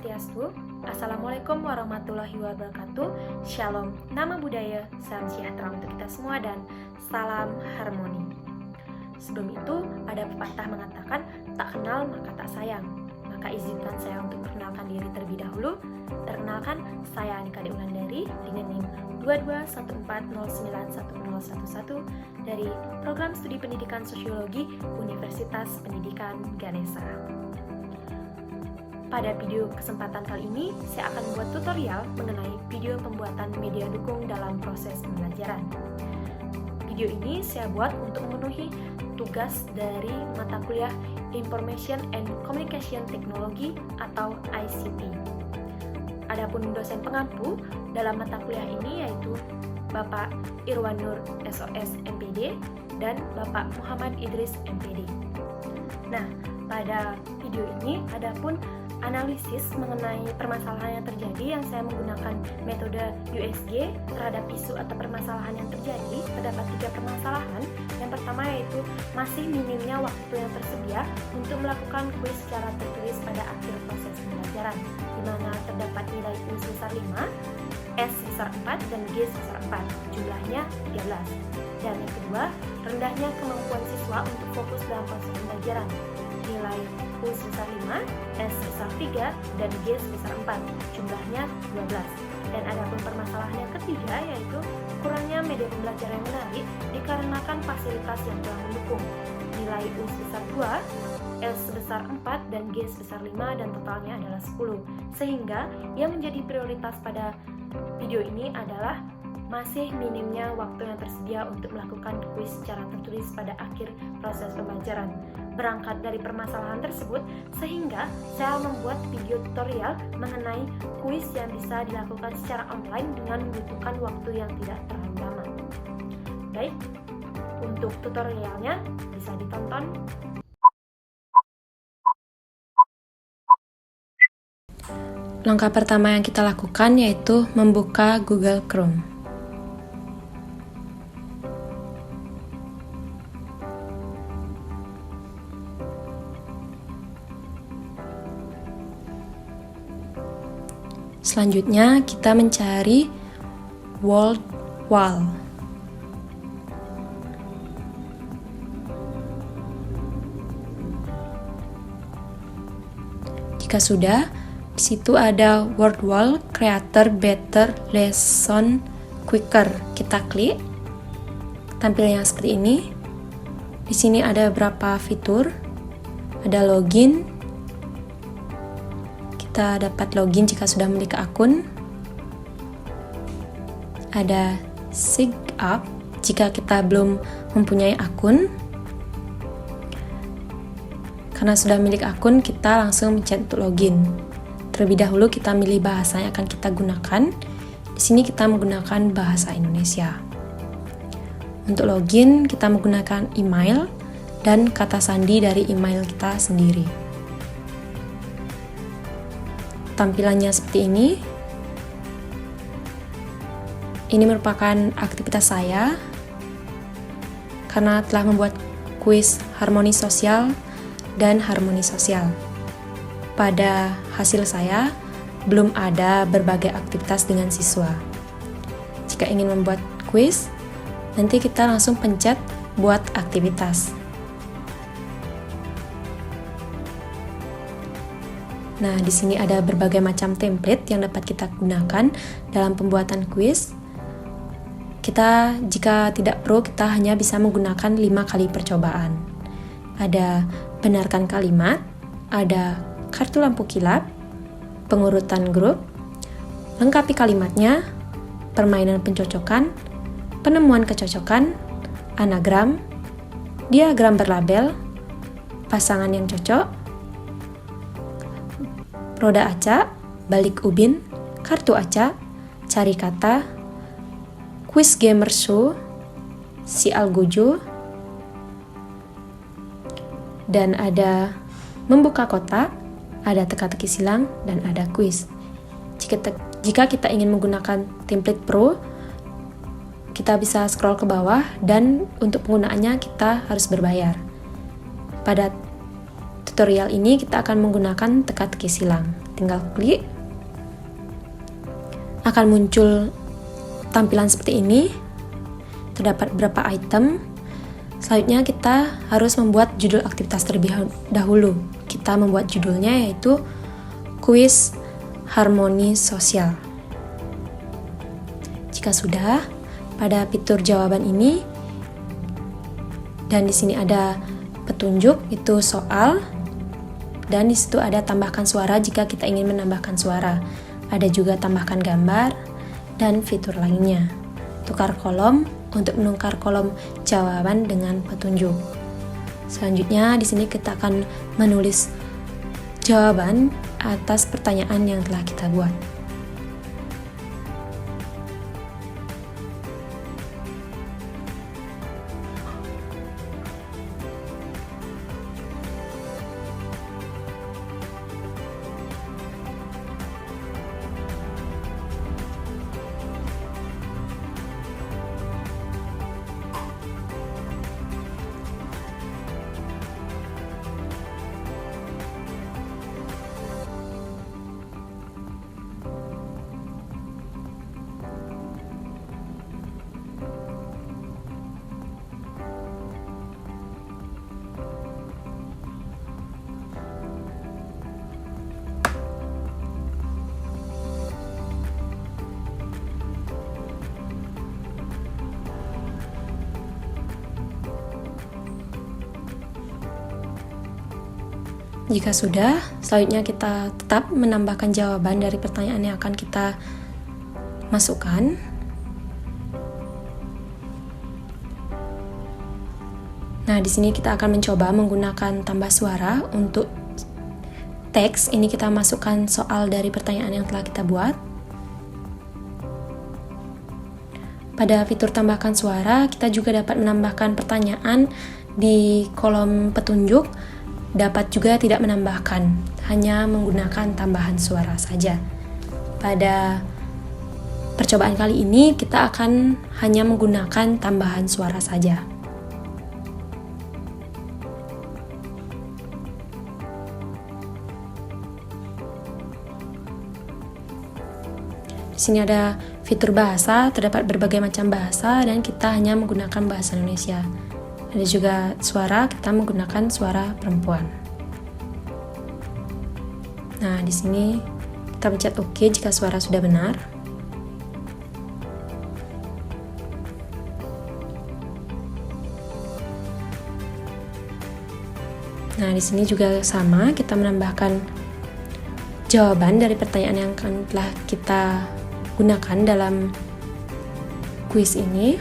Swastiastu. Assalamualaikum warahmatullahi wabarakatuh. Shalom, nama budaya, salam sejahtera untuk kita semua dan salam harmoni. Sebelum itu, ada pepatah mengatakan, tak kenal maka tak sayang. Maka izinkan saya untuk perkenalkan diri terlebih dahulu. Perkenalkan, saya Anika Deulandari dengan NIM 2214091011 dari Program Studi Pendidikan Sosiologi Universitas Pendidikan Ganesha. Pada video kesempatan kali ini, saya akan membuat tutorial mengenai video pembuatan media dukung dalam proses pembelajaran. Video ini saya buat untuk memenuhi tugas dari mata kuliah Information and Communication Technology atau ICT. Adapun dosen pengampu dalam mata kuliah ini yaitu Bapak Irwan Nur SOS MPD dan Bapak Muhammad Idris MPD. Nah, pada video ini adapun analisis mengenai permasalahan yang terjadi yang saya menggunakan metode USG terhadap isu atau permasalahan yang terjadi. Terdapat 3 permasalahan. Yang pertama yaitu masih minimnya waktu yang tersedia untuk melakukan kuis secara tertulis pada akhir proses pembelajaran, di mana terdapat nilai U sebesar 5, S sebesar 4, dan G sebesar 4, jumlahnya 13. Dan yang kedua, rendahnya kemampuan siswa untuk fokus dalam proses pembelajaran, nilai U sebesar 5, S sebesar 3, dan G sebesar 4, jumlahnya 12. Dan adapun permasalahan yang ketiga yaitu kurangnya media pembelajaran yang menarik dikarenakan fasilitas yang kurang mendukung, nilai U sebesar 2, S sebesar 4, dan G sebesar 5, dan totalnya adalah 10. Sehingga yang menjadi prioritas pada video ini adalah masih minimnya waktu yang tersedia untuk melakukan kuis secara tertulis pada akhir proses pembelajaran. Berangkat dari permasalahan tersebut, sehingga saya membuat video tutorial mengenai kuis yang bisa dilakukan secara online dengan membutuhkan waktu yang tidak terlalu lama. Baik, untuk tutorialnya bisa ditonton. Langkah pertama yang kita lakukan yaitu membuka Google Chrome. Selanjutnya kita mencari World Wall. Jika sudah, di situ ada World Wall Creator Better Lesson Quicker. Kita klik. Tampilnya seperti ini. Di sini ada beberapa fitur. Ada login. Kita dapat login jika sudah memiliki akun. Ada sign up jika kita belum mempunyai akun. Karena sudah memiliki akun, kita langsung mencet untuk login. Terlebih dahulu kita milih bahasa yang akan kita gunakan. Di sini kita menggunakan bahasa Indonesia. Untuk login, kita menggunakan email dan kata sandi dari email kita sendiri. Tampilannya seperti ini. Ini merupakan aktivitas saya karena telah membuat kuis harmoni sosial dan harmoni sosial. Pada hasil saya belum ada berbagai aktivitas dengan siswa. Jika ingin membuat kuis, nanti kita langsung pencet buat aktivitas. Nah, di sini ada berbagai macam template yang dapat kita gunakan dalam pembuatan kuis. Jika tidak perlu, kita hanya bisa menggunakan 5 kali percobaan. Ada benarkan kalimat, ada kartu lampu kilap, pengurutan grup, lengkapi kalimatnya, permainan pencocokan, penemuan kecocokan, anagram, diagram berlabel, pasangan yang cocok, roda acak, balik ubin, kartu acak, cari kata, quiz gamer show, si algujo, dan ada membuka kotak, ada teka-teki silang, dan ada quiz. Jika kita ingin menggunakan template pro, kita bisa scroll ke bawah dan untuk penggunaannya kita harus berbayar. Pada tutorial ini kita akan menggunakan teka-teki silang. tinggal klik. Akan muncul tampilan seperti ini. Terdapat beberapa item. Selanjutnya kita harus membuat judul aktivitas terlebih dahulu. Kita membuat judulnya yaitu kuis harmoni sosial. Jika sudah, pada fitur jawaban ini dan di sini ada petunjuk itu soal dan di situ ada tambahkan suara jika kita ingin menambahkan suara. Ada juga tambahkan gambar dan fitur lainnya. Tukar kolom untuk menukar kolom jawaban dengan petunjuk. Selanjutnya di sini kita akan menulis jawaban atas pertanyaan yang telah kita buat. Jika sudah, selanjutnya kita tetap menambahkan jawaban dari pertanyaan yang akan kita masukkan. Nah, di sini kita akan mencoba menggunakan tambah suara untuk teks. Ini kita masukkan soal dari pertanyaan yang telah kita buat. Pada fitur tambahkan suara, kita juga dapat menambahkan pertanyaan di kolom petunjuk. Dapat juga tidak menambahkan, hanya menggunakan tambahan suara saja. Pada percobaan kali ini, kita akan hanya menggunakan tambahan suara saja. Di sini ada fitur bahasa, terdapat berbagai macam bahasa, dan kita hanya menggunakan bahasa Indonesia. Ada juga suara, kita menggunakan suara perempuan. Nah, di sini kita pencet OK jika suara sudah benar. Nah, di sini juga sama, kita menambahkan jawaban dari pertanyaan yang telah kita gunakan dalam kuis ini.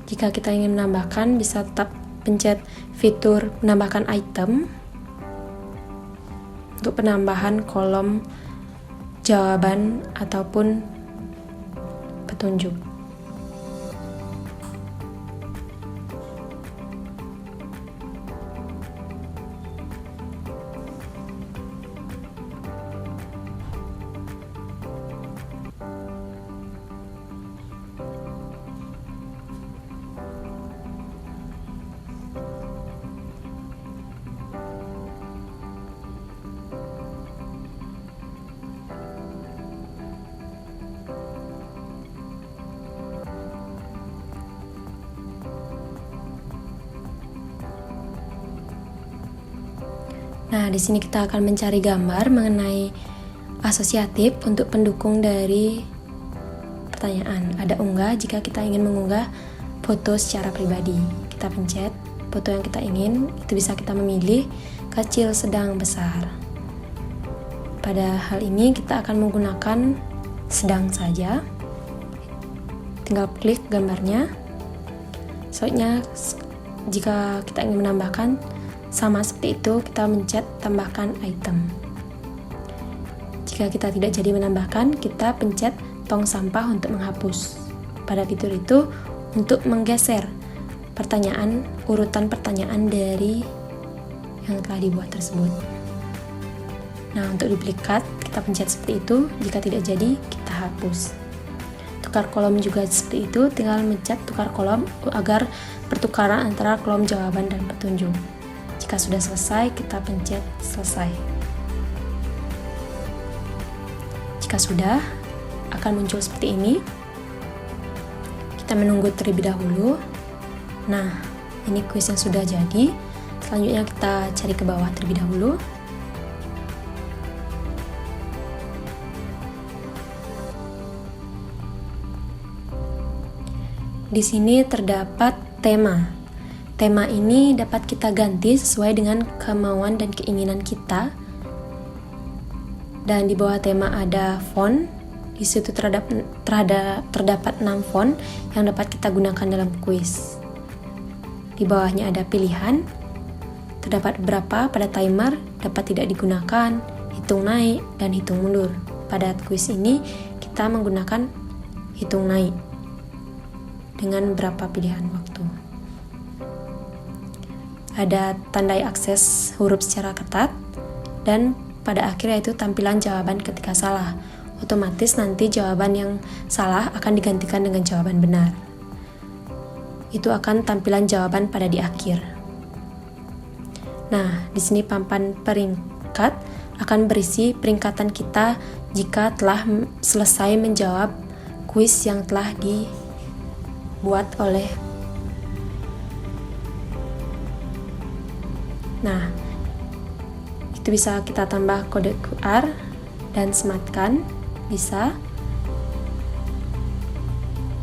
Jika kita ingin menambahkan, bisa tetap pencet fitur menambahkan item untuk penambahan kolom jawaban ataupun petunjuk. Nah, di sini kita akan mencari gambar mengenai asosiatif untuk pendukung dari pertanyaan. Ada unggah jika kita ingin mengunggah foto secara pribadi. Kita pencet foto yang kita ingin, itu bisa kita memilih kecil, sedang, besar. Pada hal ini kita akan menggunakan sedang saja. Tinggal klik gambarnya. Selanjutnya, jika kita ingin menambahkan, sama seperti itu, kita mencet tambahkan item. Jika kita tidak jadi menambahkan, kita pencet tong sampah untuk menghapus. pada fitur itu untuk menggeser urutan pertanyaan dari yang telah dibuat tersebut. Nah, untuk duplikat kita pencet seperti itu, jika tidak jadi kita hapus. Tukar kolom juga seperti itu, tinggal mencet tukar kolom agar pertukaran antara kolom jawaban dan petunjuk. Jika sudah selesai, kita pencet selesai. Jika sudah, akan muncul seperti ini. Kita menunggu terlebih dahulu. Nah, ini kuis yang sudah jadi. Selanjutnya kita cari ke bawah terlebih dahulu. Di sini terdapat tema. Tema ini dapat kita ganti sesuai dengan kemauan dan keinginan kita. Dan di bawah tema ada font. Di situ terdapat 6 font yang dapat kita gunakan dalam kuis. Di bawahnya ada pilihan. Terdapat berapa pada timer, dapat tidak digunakan, hitung naik, dan hitung mundur. Pada kuis ini kita menggunakan hitung naik dengan berapa pilihan waktu. Ada tandai akses huruf secara ketat, dan pada akhirnya itu tampilan jawaban ketika salah. Otomatis nanti jawaban yang salah akan digantikan dengan jawaban benar. Itu akan tampilan jawaban pada di akhir. Nah, di sini papan peringkat akan berisi peringkatan kita jika telah selesai menjawab kuis yang telah dibuat oleh. Nah, itu bisa kita tambah kode QR dan sematkan, bisa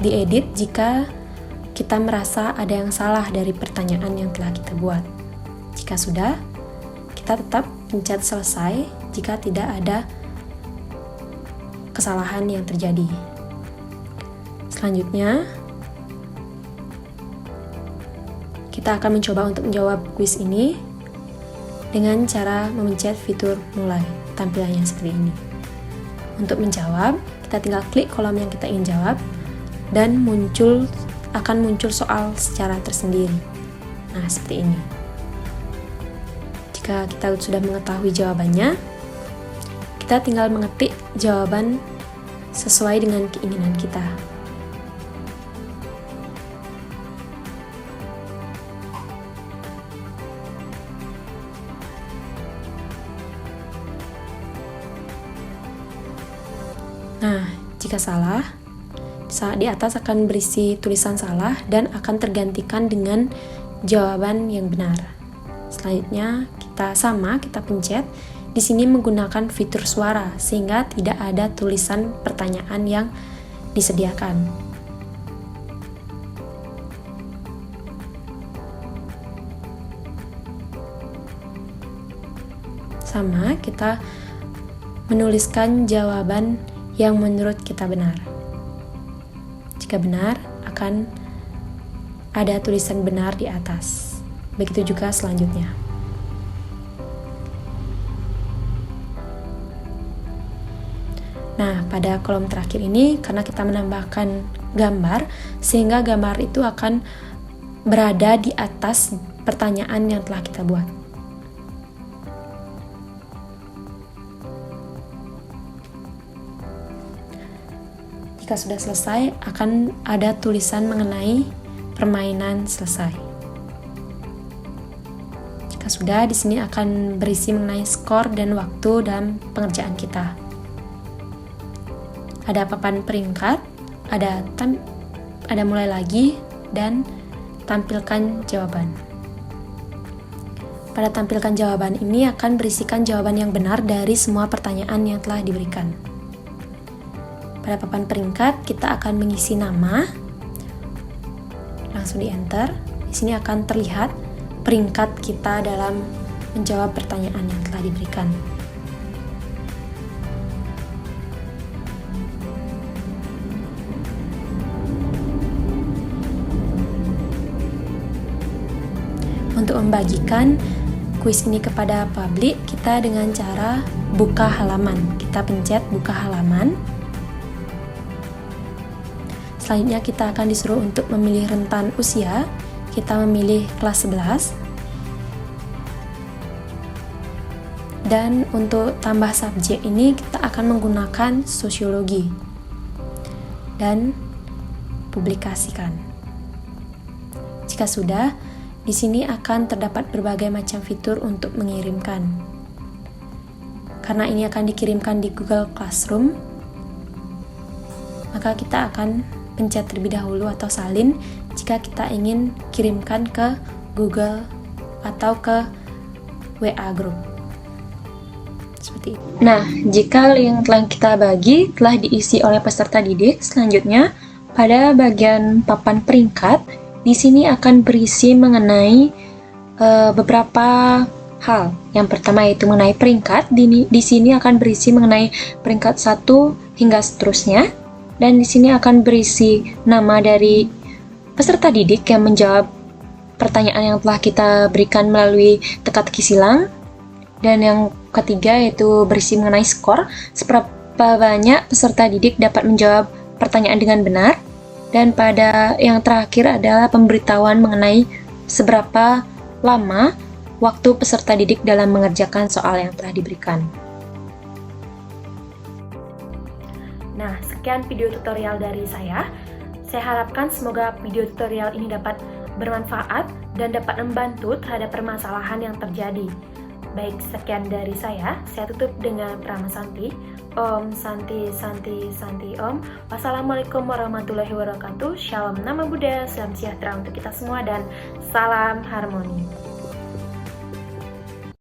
diedit jika kita merasa ada yang salah dari pertanyaan yang telah kita buat. Jika sudah, kita tetap pencet selesai jika tidak ada kesalahan yang terjadi. Selanjutnya, kita akan mencoba untuk menjawab kuis ini dengan cara memencet fitur mulai, tampilannya seperti ini. Untuk menjawab, kita tinggal klik kolom yang kita ingin jawab dan akan muncul soal secara tersendiri. Nah, seperti ini. Jika kita sudah mengetahui jawabannya, kita tinggal mengetik jawaban sesuai dengan keinginan kita. Nah, jika salah, di atas akan berisi tulisan salah dan akan tergantikan dengan jawaban yang benar. Selanjutnya, kita pencet. Di sini menggunakan fitur suara sehingga tidak ada tulisan pertanyaan yang disediakan. Sama, kita menuliskan jawaban yang menurut kita benar. Jika benar, akan ada tulisan benar di atas. Begitu juga selanjutnya. Nah, pada kolom terakhir ini, karena kita menambahkan gambar, sehingga gambar itu akan berada di atas pertanyaan yang telah kita buat. Jika sudah selesai, akan ada tulisan mengenai permainan selesai. Jika sudah, di sini akan berisi mengenai skor dan waktu dalam pengerjaan kita. Ada papan peringkat, ada mulai lagi, dan tampilkan jawaban. Pada tampilkan jawaban ini akan berisikan jawaban yang benar dari semua pertanyaan yang telah diberikan. Pada papan peringkat, kita akan mengisi nama, langsung di enter. Di sini akan terlihat peringkat kita dalam menjawab pertanyaan yang telah diberikan. Untuk membagikan kuis ini kepada publik, kita dengan cara buka halaman. Kita pencet buka halaman. Selanjutnya kita akan disuruh untuk memilih rentan usia. Kita memilih kelas 11. Dan untuk tambah subjek ini kita akan menggunakan sosiologi dan publikasikan. Jika sudah, di sini akan terdapat berbagai macam fitur untuk mengirimkan. Karena ini akan dikirimkan di Google Classroom, maka kita akan pencet terlebih dahulu atau salin jika kita ingin kirimkan ke Google atau ke WA Group. Seperti itu. Nah, jika link yang telah kita bagi telah diisi oleh peserta didik, selanjutnya pada bagian papan peringkat, di sini akan berisi mengenai beberapa hal. Yang pertama yaitu mengenai peringkat. Di sini akan berisi mengenai peringkat 1 hingga seterusnya. Dan di sini akan berisi nama dari peserta didik yang menjawab pertanyaan yang telah kita berikan melalui teka-teki silang. Dan yang ketiga yaitu berisi mengenai skor, seberapa banyak peserta didik dapat menjawab pertanyaan dengan benar. Dan pada yang terakhir adalah pemberitahuan mengenai seberapa lama waktu peserta didik dalam mengerjakan soal yang telah diberikan. Nah, sekian video tutorial dari saya. Saya harapkan semoga video tutorial ini dapat bermanfaat dan dapat membantu terhadap permasalahan yang terjadi. Baik, sekian dari saya tutup dengan Prama Santi. Om Santi Santi Santi Om. Wassalamualaikum warahmatullahi wabarakatuh. Shalom Nama Buddha, salam sejahtera untuk kita semua dan salam harmoni.